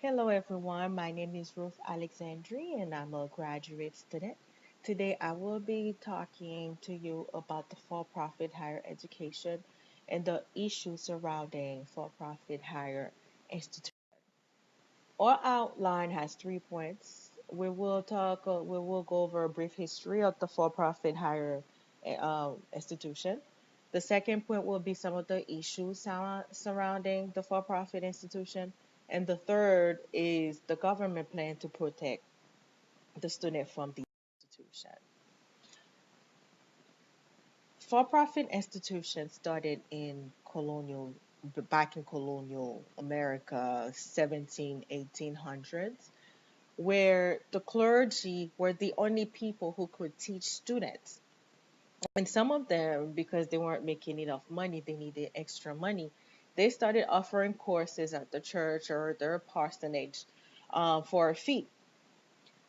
Hello everyone, my name is Ruth Alexandre and I'm a graduate student. Today I will be talking to you about the for-profit higher education and the issues surrounding for-profit higher institutions. Our outline has 3 points. We will go over a brief history of the for-profit higher institution. The second point will be some of the issues surrounding the for-profit institution, and the third is the government plan to protect the student from the institution. For-profit institutions started in back in colonial America, 17, 1800s, where the clergy were the only people who could teach students. And some of them, because they weren't making enough money, they needed extra money. They started offering courses at the church or their parsonage for a fee.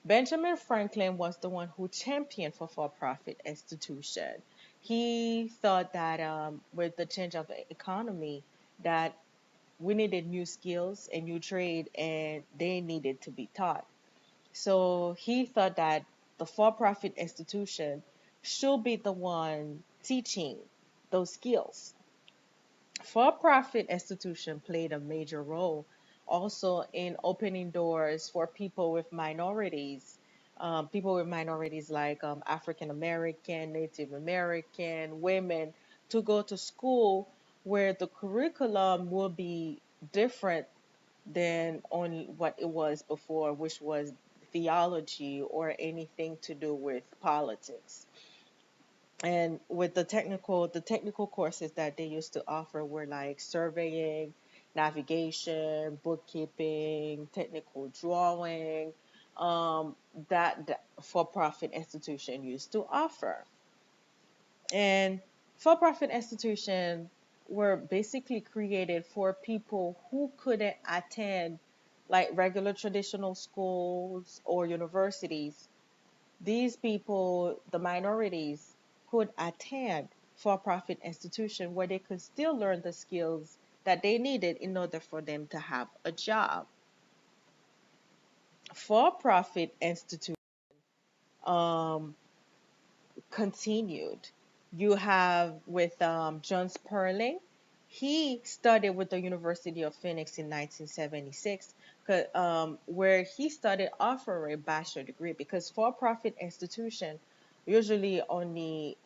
Benjamin Franklin was the one who championed for-profit institution. He thought that with the change of the economy, that we needed new skills and new trade, and they needed to be taught. So he thought that the for-profit institution should be the one teaching those skills. For-profit institution played a major role also in opening doors for people with minorities like African American, Native American, women to go to school where the curriculum will be different than on what it was before, which was theology or anything to do with politics. And with the technical courses that they used to offer were like surveying, navigation, bookkeeping, technical drawing, that for-profit institution used to offer. And for-profit institutions were basically created for people who couldn't attend like regular traditional schools or universities. These people, the minorities, could attend for-profit institution where they could still learn the skills that they needed in order for them to have a job. For-profit institution um, continued. You have with John Sperling. He studied with the University of Phoenix in 1976, where he started offering a bachelor degree because for-profit institution usually only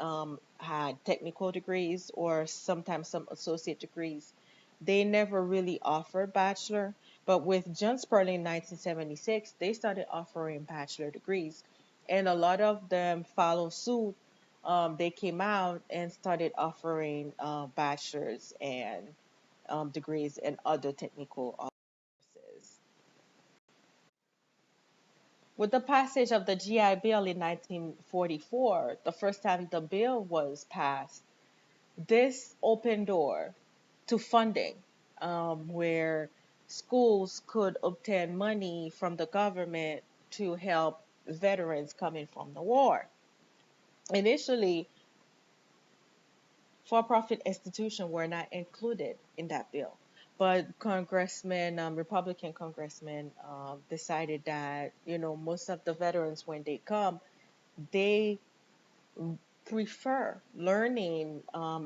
had technical degrees or sometimes some associate degrees. They never really offered bachelor, but with John Sperling in 1976, they started offering bachelor degrees, and a lot of them follow suit. They came out and started offering bachelor's and degrees and other technical courses. With the passage of the GI Bill in 1944, the first time the bill was passed, this opened door to funding, where schools could obtain money from the government to help veterans coming from the war. Initially, for-profit institutions were not included in that bill. But Republican congressmen, decided that, most of the veterans, when they come, they prefer learning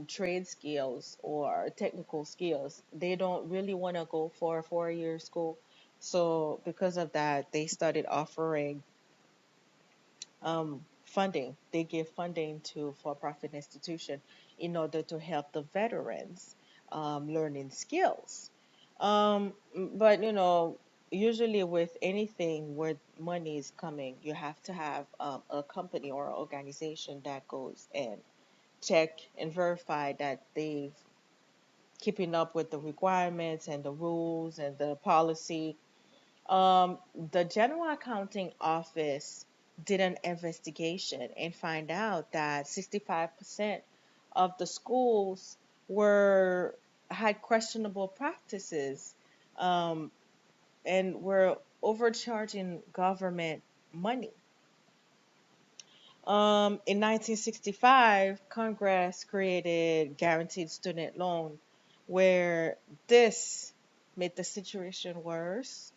trade skills or technical skills. They don't really want to go for a 4-year school. So because of that, they started offering funding. They give funding to for-profit institution in order to help the veterans learning skills. But usually with anything where money is coming, you have to have a company or organization that goes and check and verify that they've keeping up with the requirements and the rules and the policy. The General Accounting Office did an investigation and find out that 65% of the schools were had questionable practices, um, and were overcharging government money. In 1965, Congress created guaranteed student loan, where this made the situation worse.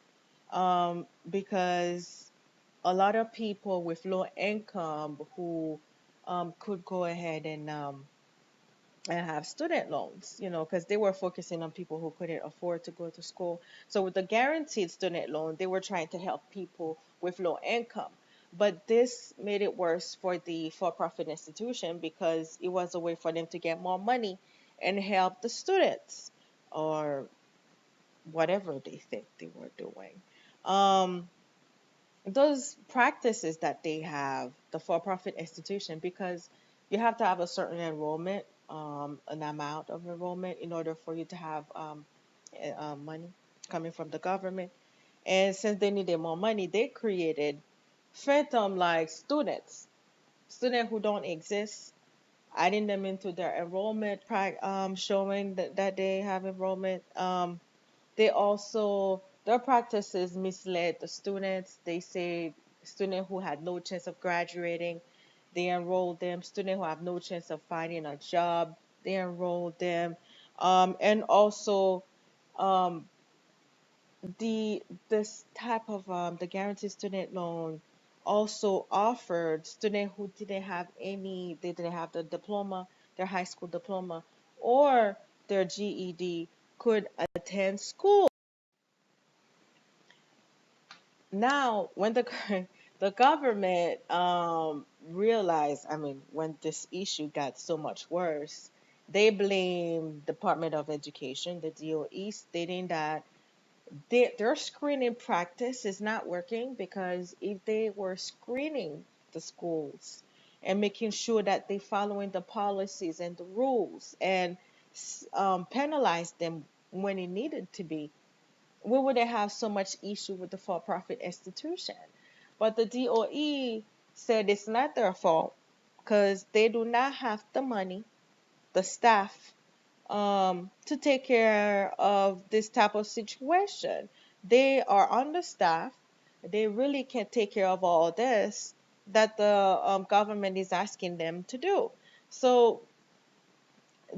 because a lot of people with low income who could go ahead and have student loans, because they were focusing on people who couldn't afford to go to school. So with the guaranteed student loan, they were trying to help people with low income. But this made it worse for the for-profit institution because it was a way for them to get more money and help the students or whatever they think they were doing. Um, those practices that they have, the for-profit institution, because you have to have a certain enrollment, an amount of enrollment in order for you to have money coming from the government. And since they needed more money, they created phantom like students who don't exist, adding them into their enrollment, showing that they have enrollment. They also, their practices misled the students. They say student who had no chance of graduating, they enrolled them. Student who have no chance of finding a job, they enrolled them. And also, um, the this type of the guaranteed student loan also offered student who didn't have any, they didn't have the diploma, their high school diploma, or their GED could attend school. Now when the the government realized, I mean, when this issue got so much worse, they blamed Department of Education, the DOE, stating that their screening practice is not working because if they were screening the schools and making sure that they following the policies and the rules and penalize them when it needed to be, we wouldn't have so much issue with the for-profit institution. But the DOE said it's not their fault because they do not have the money, the staff, to take care of this type of situation. They are understaffed. They really can't take care of all this that the government is asking them to do. So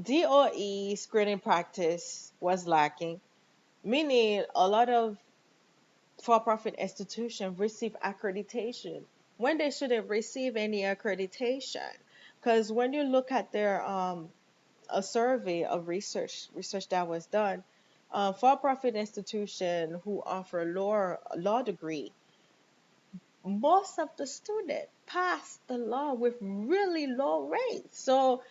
DOE screening practice was lacking, meaning a lot of for-profit institutions receive accreditation when they shouldn't receive any accreditation. Because when you look at their a survey of research that was done, for-profit institution who offer law degree, most of the students pass the law with really low rates. So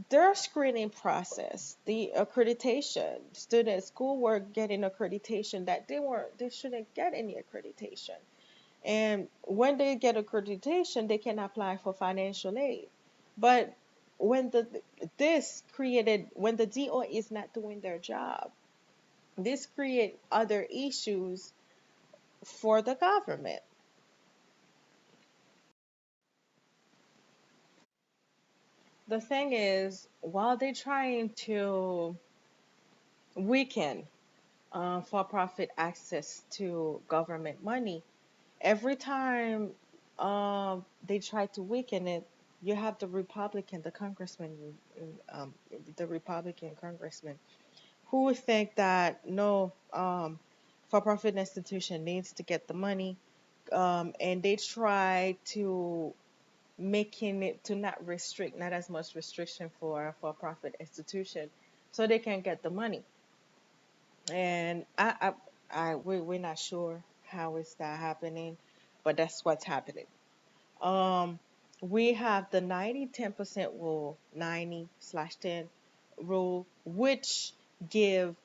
their screening process, the accreditation, student schoolwork getting accreditation that they shouldn't get any accreditation. And when they get accreditation, they can apply for financial aid. But when when the DO is not doing their job, this create other issues for the government. The thing is, while they're trying to weaken for-profit access to government money, every time they try to weaken it, you have um, the Republican congressman who think that no, for-profit institution needs to get the money, and they try to making it to not restrict, not as much restriction for a for-profit institution, so they can get the money. And we're not sure how is that happening, but that's what's happening. Um, we have the 90-10% rule, 90/10 rule, which give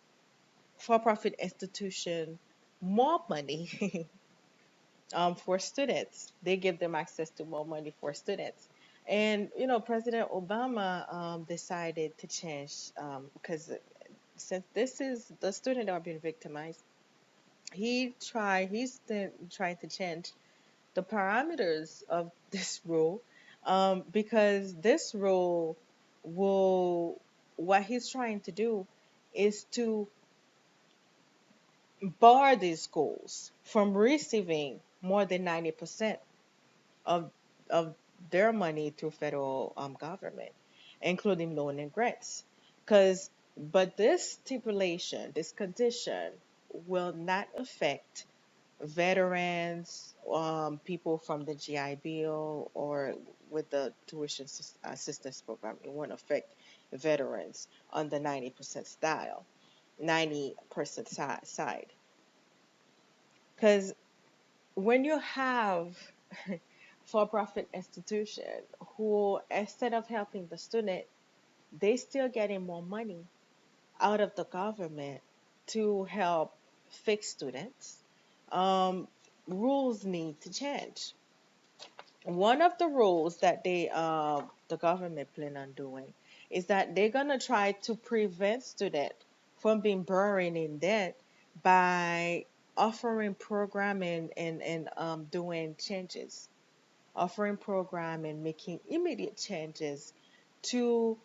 for-profit institution more money for students. They give them access to more money for students. And President Obama decided to change because since this is the student that are being victimized, trying to change the parameters of this rule, because this rule will, what he's trying to do is to bar these schools from receiving more than 90% of of their money through federal government, including loan and grants. Because, but this stipulation, this condition, will not affect veterans, people from the GI Bill or with the tuition assistance program. It won't affect veterans on the 90% style, 90% side. Because when you have for-profit institution who, instead of helping the student, they still getting more money out of the government to help fix students, um, rules need to change. One of the rules that the government plan on doing is that they're gonna try to prevent student from being buried in debt by offering programming and doing changes, offering program and making immediate changes to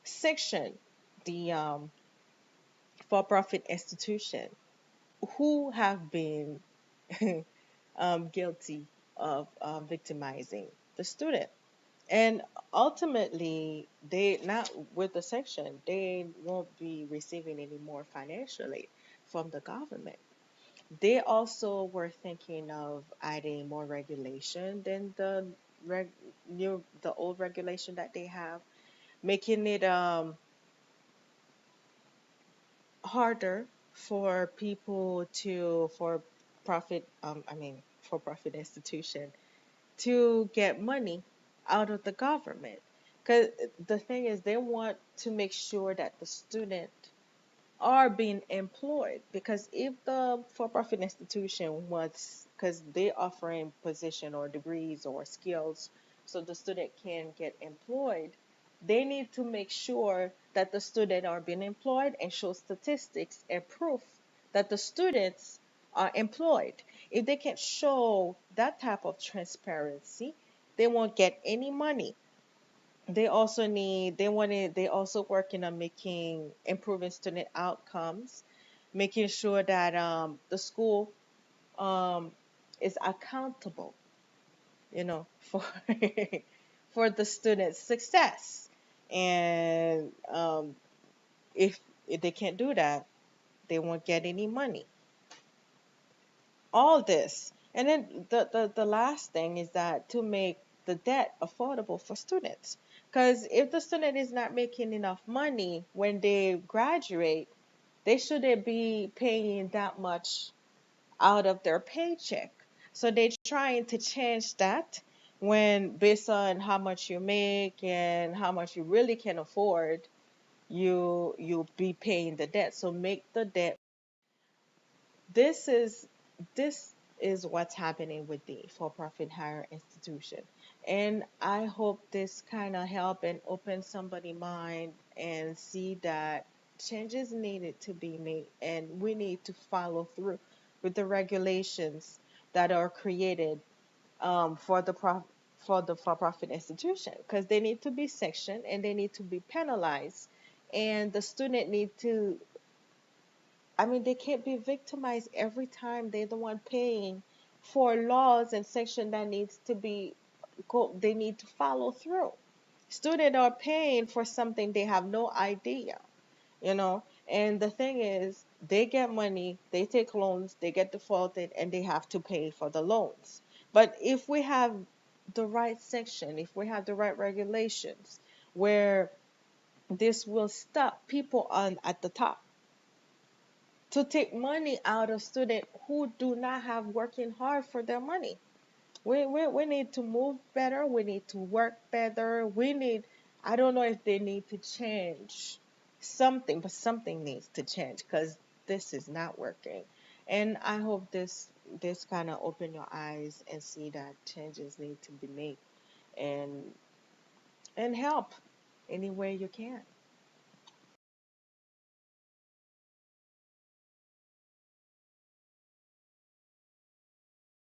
section the for-profit institution who have been guilty of victimizing the student. And ultimately, they not with the section, they won't be receiving any more financially from the government. They also were thinking of adding more regulation than reg, the old regulation that they have, making it harder for people to for profit institution to get money out of the government. Because the thing is, they want to make sure that the student are being employed. Because if the for-profit institution wants, because they offering position or degrees or skills, so the student can get employed, they need to make sure that the student are being employed and show statistics and proof that the students are employed. If they can't show that type of transparency, they won't get any money. They also working on making improving student outcomes, making sure that the school um, is accountable, for for the student's success. And if they can't do that, they won't get any money. All this. And then the last thing is that to make the debt affordable for students. Because if the student is not making enough money when they graduate, they shouldn't be paying that much out of their paycheck. So they're trying to change that when based on how much you make and how much you really can afford, you'll be paying the debt. So make the debt. This is this is what's happening with the for-profit higher institution. And I hope this kind of help and open somebody's mind and see that changes needed to be made and we need to follow through with the regulations that are created for the for-profit institution because they need to be sectioned and they need to be penalized and the student need to they can't be victimized every time they're the one paying for laws and section that needs to be they need to follow through. Students are paying for something they have no idea, and the thing is they get money, they take loans, they get defaulted and they have to pay for the loans. But if we have the right section, if we have the right regulations where this will stop people on at the top to take money out of students who do not have working hard for their money. We need to move better. We need to work better. I don't know if they need to change something, but something needs to change because this is not working. And I hope this kind of open your eyes and see that changes need to be made and and help any way you can.